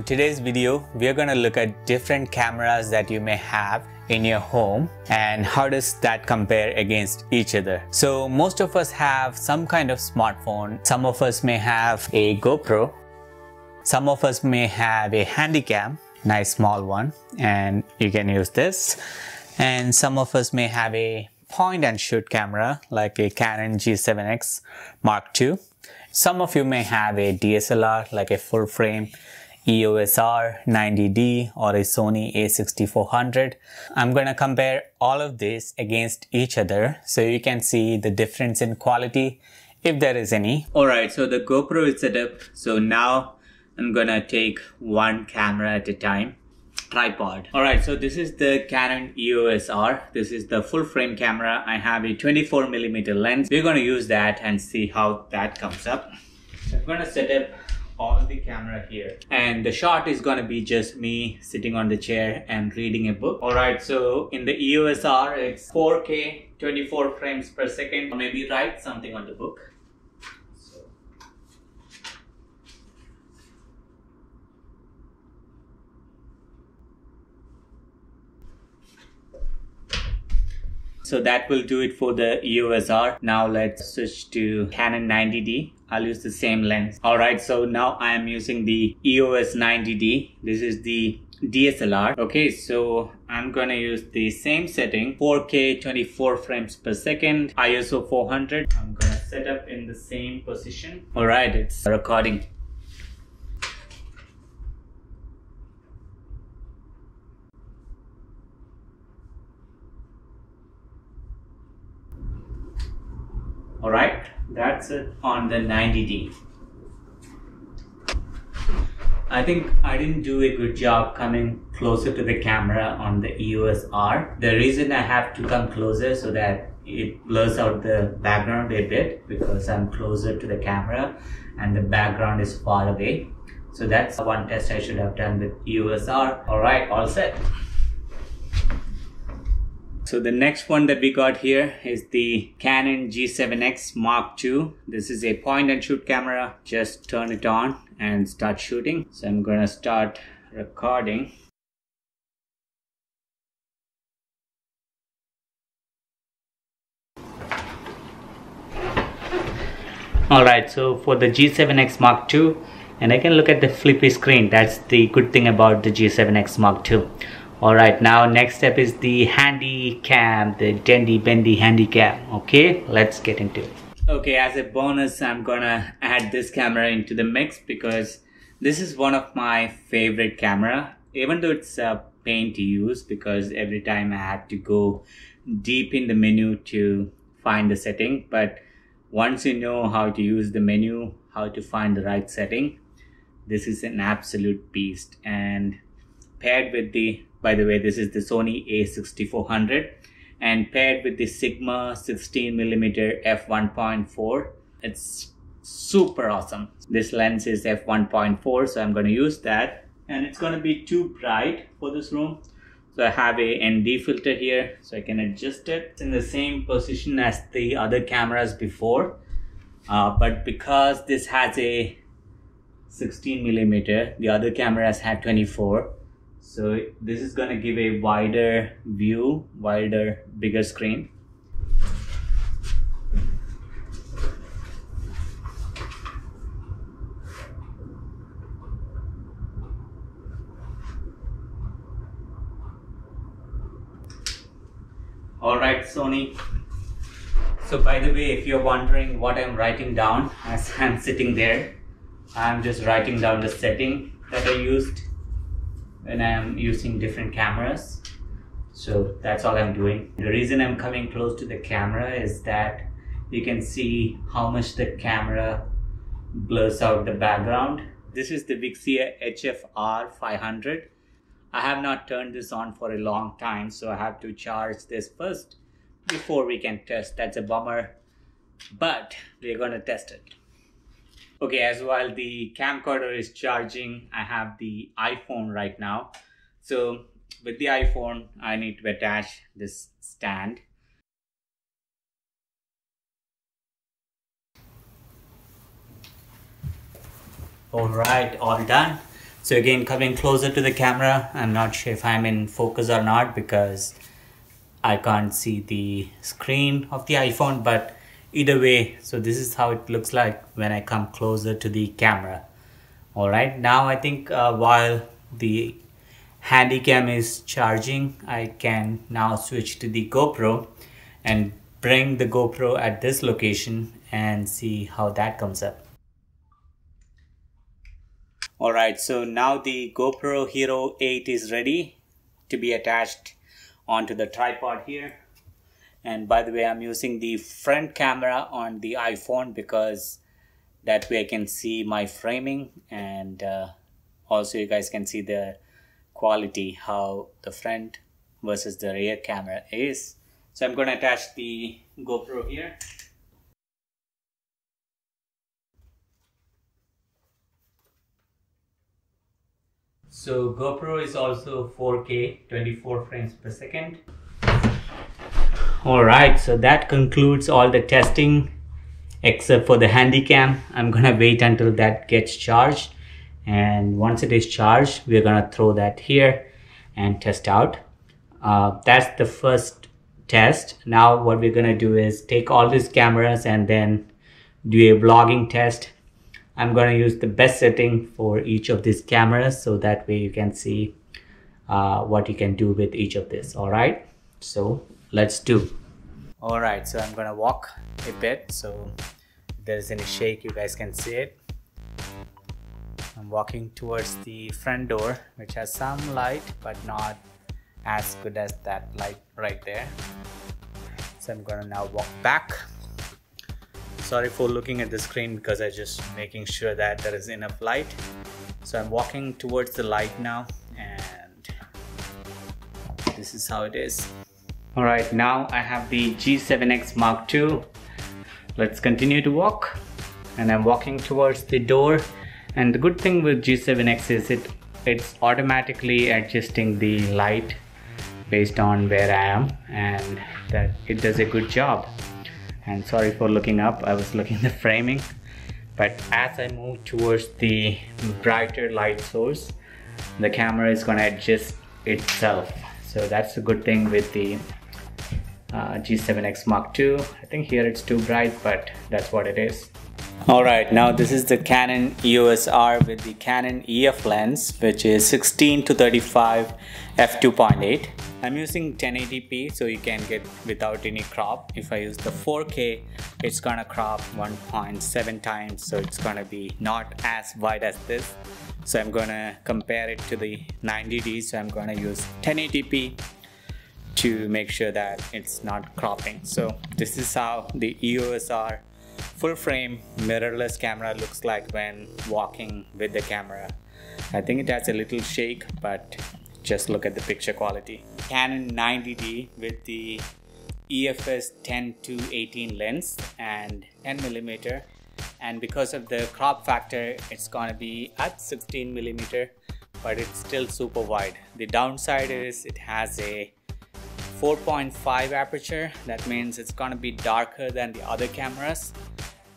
today's video, we are going to look at different cameras that you may have in your home and how does that compare against each other. So most of us have some kind of smartphone. Some of us may have a GoPro. Some of us may have a handycam, nice small one, and you can use this. And some of us may have a point and shoot camera like a Canon G7X Mark II. Some of you may have a DSLR like a full frame EOS R 90D or a Sony A6400. I'm going to compare all of this against each other so you can see the difference in quality if there is any. Alright, so the GoPro is set up. So now I'm going to take one camera at a time. Tripod. Alright, so this is the Canon EOS R. This is the full frame camera. I have a 24mm lens. We're going to use that and see how that comes up. So I'm going to set up all the camera here. And the shot is going to be just me sitting on the chair and reading a book. Alright, so in the EOS R, it's 4K, 24 frames per second. Maybe write something on the book. So that will do it for the EOS R. Now let's switch to Canon 90D. I'll use the same lens. Alright, so now I am using the EOS 90D. This is the DSLR. Okay, so I'm gonna use the same setting, 4K 24 frames per second, ISO 400. I'm gonna set up in the same position. Alright, it's recording. Alright, that's it on the 90D. I think I didn't do a good job coming closer to the camera on the EOS R. The reason I have to come closer so that it blurs out the background a bit because I'm closer to the camera and the background is far away. So that's one test I should have done with EOS R. Alright, all set. So the next one that we got here is the Canon G7X Mark II. This is a point and shoot camera. Just turn it on and start shooting. So I'm gonna start recording. Alright, so for the G7X Mark II, and I can look at the flippy screen. That's the good thing about the G7X Mark II. Alright, now next step is the handy cam, the dendy bendy handy cam. Okay, let's get into it. Okay, as a bonus, I'm gonna add this camera into the mix because this is one of my favorite camera. Even though it's a pain to use because every time I had to go deep in the menu to find the setting. But once you know how to use the menu, how to find the right setting, this is an absolute beast. And paired with the, by the way, this is the Sony A6400 and paired with the Sigma 16mm f1.4. It's super awesome. This lens is f1.4, so I'm going to use that. And it's going to be too bright for this room. So I have a ND filter here, so I can adjust it. It's in the same position as the other cameras before. But because this has a 16mm, the other cameras had 24. So this is going to give a wider view, bigger screen. Alright, Sony. So by the way, if you're wondering what I'm writing down as I'm sitting there, I'm just writing down the setting that I used when I'm using different cameras. So that's all I'm doing. The reason I'm coming close to the camera is that you can see how much the camera blurs out the background. This is the Vixia HF R500. I have not turned this on for a long time, so I have to charge this first before we can test. That's a bummer, but we're going to test it. Okay, as while the camcorder is charging, I have the iPhone right now. So with the iPhone, I need to attach this stand. Alright, all done. So again, coming closer to the camera, I'm not sure if I'm in focus or not because I can't see the screen of the iPhone, but either way, so this is how it looks like when I come closer to the camera. Alright, now I think while the Handycam is charging, I can now switch to the GoPro and bring the GoPro at this location and see how that comes up. Alright, so now the GoPro Hero 8 is ready to be attached onto the tripod here. And by the way, I'm using the front camera on the iPhone because that way I can see my framing, and also you guys can see the quality, how the front versus the rear camera is. So I'm going to attach the GoPro here. So GoPro is also 4K 24 frames per second. Alright, so that concludes all the testing except for the Handycam. I'm gonna wait until that gets charged, and once it is charged we're gonna throw that here and test out. That's the first test. Now what we're gonna do is take all these cameras and then do a vlogging test. I'm gonna use the best setting for each of these cameras, so that way you can see what you can do with each of this. Alright, so let's do. Alright, so I'm gonna walk a bit, so if there's any shake you guys can see it. I'm walking towards the front door, which has some light but not as good as that light right there. So I'm gonna now walk back. Sorry for looking at the screen because I'm just making sure that there is enough light. So I'm walking towards the light now, and this is how it is. Alright, now I have the G7X Mark II. Let's continue to walk, and I'm walking towards the door. And the good thing with G7X is it's automatically adjusting the light based on where I am, and that it does a good job. And sorry for looking up, I was looking at the framing, but as I move towards the brighter light source, the camera is going to adjust itself. So that's a good thing with the G7X Mark II. I think here it's too bright, but that's what it is. Alright, now this is the Canon EOS R with the Canon EF lens, which is 16:35 f2.8. I'm using 1080p, so you can get without any crop. If I use the 4K, it's gonna crop 1.7 times, so it's gonna be not as wide as this. So I'm gonna compare it to the 90D, so I'm gonna use 1080p to make sure that it's not cropping. So this is how the EOS R full frame mirrorless camera looks like when walking with the camera. I think it has a little shake, but just look at the picture quality. Canon 90D with the EFS 10-18 lens and 10mm, and because of the crop factor it's gonna be at 16mm, but it's still super wide. The downside is it has a 4.5 aperture. That means it's gonna be darker than the other cameras,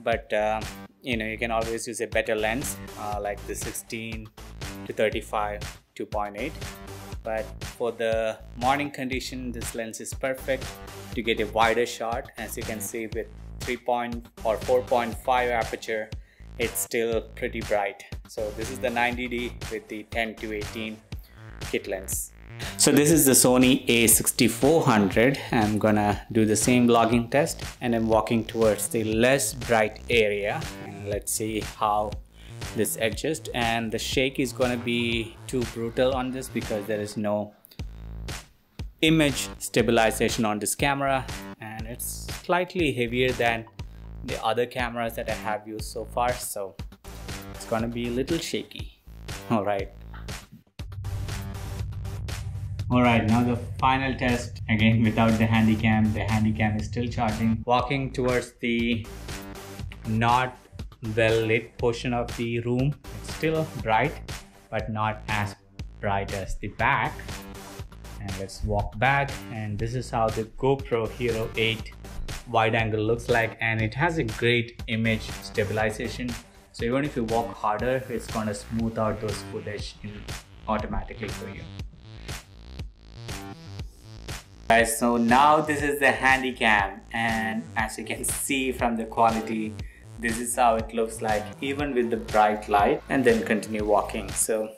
but you know, you can always use a better lens like the 16-35 2.8. But for the morning condition, this lens is perfect to get a wider shot. As you can see, with 4.5 aperture, it's still pretty bright. So this is the 90D with the 10-18 kit lens. So this is the Sony A6400. I'm gonna do the same vlogging test, and I'm walking towards the less bright area, and let's see how this adjusts. And the shake is gonna be too brutal on this because there is no image stabilization on this camera, and it's slightly heavier than the other cameras that I have used so far, so it's gonna be a little shaky. Alright, now the final test, again without the Handycam. The Handycam is still charging. Walking towards the not well lit portion of the room. It's still bright, but not as bright as the back. And let's walk back, and this is how the GoPro Hero 8 wide angle looks like, and it has a great image stabilization. So even if you walk harder, it's gonna smooth out those footage automatically for you. Guys, so now this is the handy cam, and as you can see from the quality, this is how it looks like even with the bright light, and then continue walking. So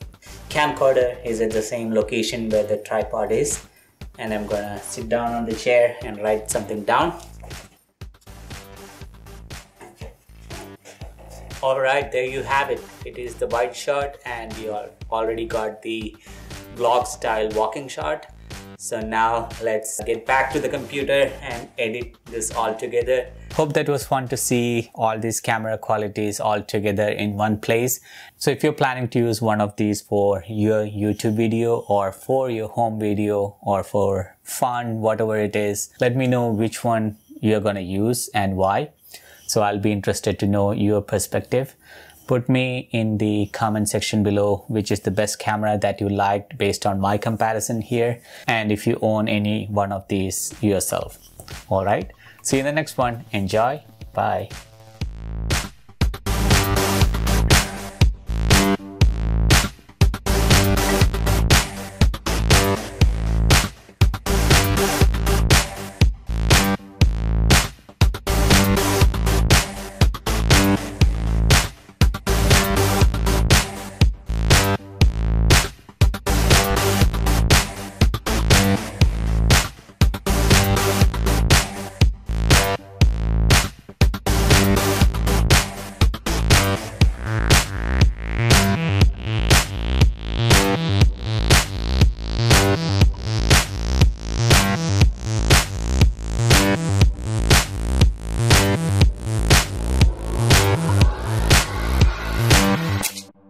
camcorder is at the same location where the tripod is, and I'm gonna sit down on the chair and write something down. Alright, there you have it. It is the wide shot, and you already got the vlog style walking shot. So now let's get back to the computer and edit this all together. Hope that was fun to see all these camera qualities all together in one place. So if you're planning to use one of these for your YouTube video or for your home video or for fun, whatever it is, let me know which one you're gonna use and why. So I'll be interested to know your perspective. Put me in the comment section below which is the best camera that you liked based on my comparison here, and if you own any one of these yourself. Alright, see you in the next one. Enjoy. Bye.